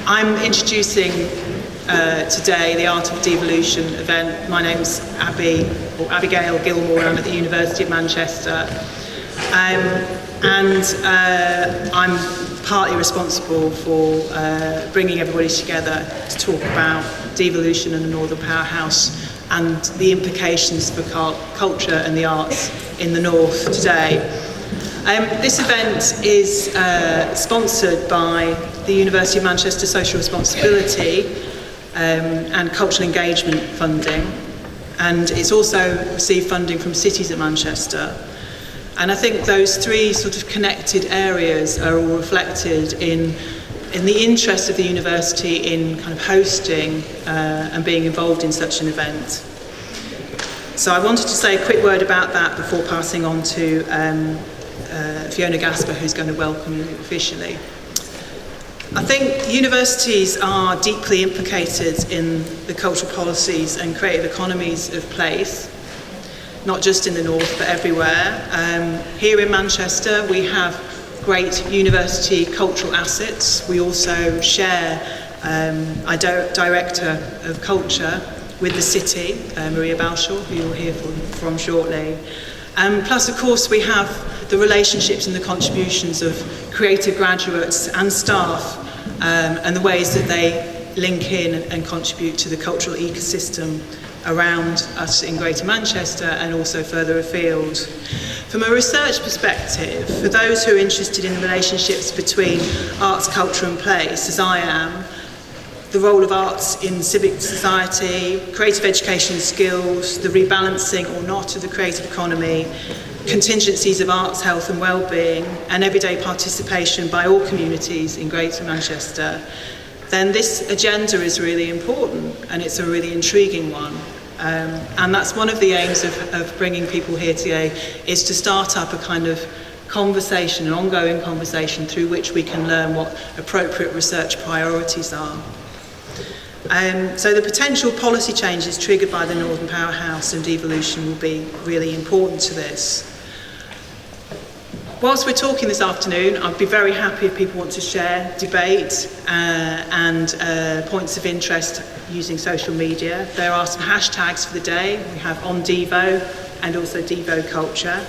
I'm introducing today the Art of Devolution event. My name's Abigail Gilmore. I'm at the University of Manchester, and I'm partly responsible for bringing everybody together to talk about devolution and the Northern Powerhouse and the implications for culture and the arts in the North today. This event is sponsored by the University of Manchester Social Responsibility and Cultural Engagement funding, and it's also received funding from Cities of Manchester. And I think those three sort of connected areas are all reflected in the interest of the university in kind of hosting and being involved in such an event. So I wanted to say a quick word about that before passing on to Fiona Gasper, who's going to welcome you officially. I think universities are deeply implicated in the cultural policies and creative economies of place, not just in the North but everywhere. Here in Manchester we have great university cultural assets. We also share our Director of Culture with the city, Maria Balshaw, who you'll hear from shortly. Plus, of course, we have the relationships and the contributions of creative graduates and staff, and the ways that they link in and contribute to the cultural ecosystem around us in Greater Manchester and also further afield. From a research perspective, for those who are interested in the relationships between arts, culture and place, as I am, the role of arts in civic society, creative education skills, the rebalancing or not of the creative economy, contingencies of arts, health and well-being, and everyday participation by all communities in Greater Manchester, then this agenda is really important and it's a really intriguing one. And that's one of the aims of bringing people here today, is to start up a kind of conversation, an ongoing conversation through which we can learn what appropriate research priorities are. So the potential policy changes triggered by the Northern Powerhouse and devolution will be really important to this. Whilst we're talking this afternoon, I'd be very happy if people want to share, debate and points of interest using social media. There are some hashtags for the day. We have On Devo and also Devo Culture.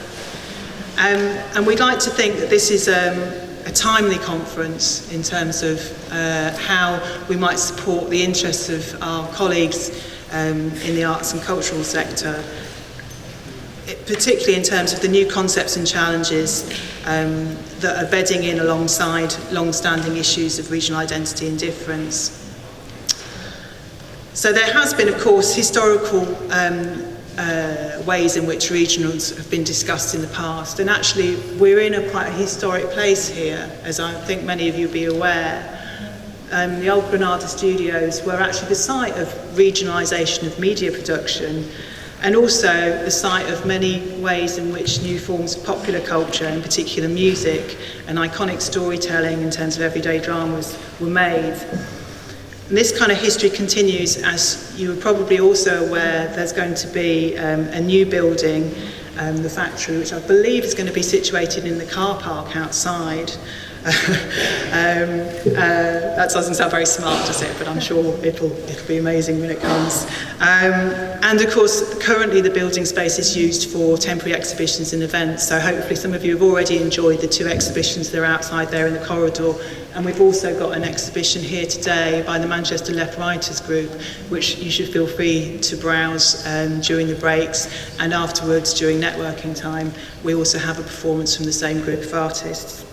And we'd like to think that this is a timely conference in terms of how we might support the interests of our colleagues in the arts and cultural sector, particularly in terms of the new concepts and challenges that are bedding in alongside long-standing issues of regional identity and difference. So there has been, of course, historical ways in which regionals have been discussed in the past, and actually we're in quite a historic place here, as I think many of you will be aware. The old Granada Studios were actually the site of regionalisation of media production, and also the site of many ways in which new forms of popular culture, in particular music and iconic storytelling in terms of everyday dramas, were made. And this kind of history continues. As you are probably also aware, there's going to be a new building, the factory, which I believe is going to be situated in the car park outside. That doesn't sound very smart, does it? But I'm sure it'll be amazing when it comes. And of course, currently the building space is used for temporary exhibitions and events. So hopefully some of you have already enjoyed the two exhibitions that are outside there in the corridor. And we've also got an exhibition here today by the Manchester Left Writers Group, which you should feel free to browse during the breaks. And afterwards, during networking time, we also have a performance from the same group of artists.